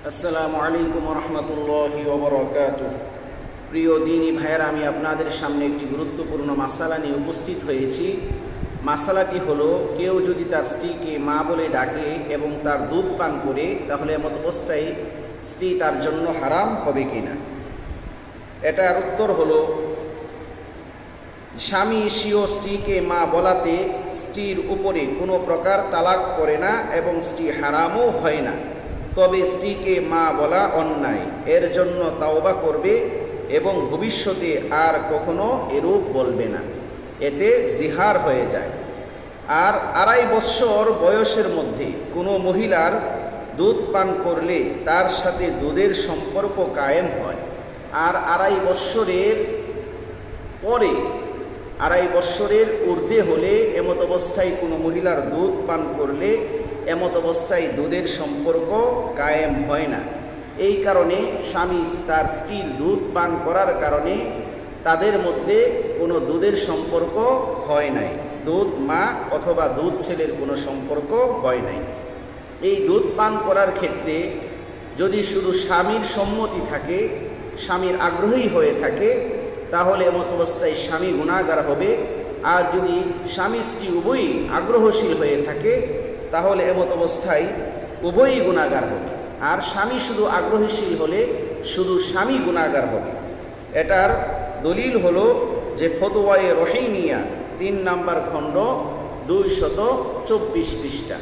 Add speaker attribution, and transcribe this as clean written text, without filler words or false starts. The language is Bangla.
Speaker 1: আসসালামু আলাইকুম রহমতুল্লাহি ওয়া বারাকাতুহু। প্রিয় দিনী ভাইয়েরা, আমি আপনাদের সামনে একটি গুরুত্বপূর্ণ মাসালা নিয়ে উপস্থিত হয়েছি। মাসালাটি হলো, কেউ যদি তার স্ত্রীকে মা বলে ডাকে এবং তার দুধ পান করে, তাহলে এমত অবস্থায় স্ত্রী তার জন্য হারাম হবে কিনা। এটার উত্তর হলো, স্বামী স্বীয় স্ত্রীকে মা বলাতে স্ত্রীর উপরে কোনো প্রকার তালাক করে না এবং স্ত্রী হারামও হয় না। তবে স্ত্রীকে মা বলা অন্যায়, এর জন্য তাওবা করবে এবং ভবিষ্যতে আর কখনো এরূপ বলবে না, এতে জিহার হয়ে যায়। আর 2.5 বৎসর বয়সের মধ্যে কোনো মহিলার দুধ পান করলে তার সাথে দুধের সম্পর্ক কায়েম হয়। আর 2.5 বৎসরের পরে 2.5 বৎসরের ঊর্ধ্বে হলে এমত অবস্থায় কোনো মহিলার দুধ পান করলে এমত অবস্থায় দুধের সম্পর্ক কায়েম হয় না। এই কারণে স্বামী তার স্ত্রীর দুধ পান করার কারণে তাদের মধ্যে কোনো দুধের সম্পর্ক হয় নাই, দুধ মা অথবা দুধ ছেলের কোনো সম্পর্ক হয় নাই। এই দুধ পান করার ক্ষেত্রে যদি শুধু স্বামীর সম্মতি থাকে, স্বামীর আগ্রহী হয়ে থাকে, তাহলে এমত অবস্থায় স্বামী গুনাহগার হবে। আর যদি স্বামী স্ত্রী উভয়ই আগ্রহশীল হয়ে থাকে, তাহলে এমত অবস্থায় উভয়ই গুনাহগার হবে। আর স্বামী শুধু আগ্রহশীল হলে শুধু স্বামী গুনাহগার হবে। এটার দলিল হলো যে ফতোয়ায়ে রহিমিয়া 3 নম্বর খণ্ড 224 পৃষ্ঠা।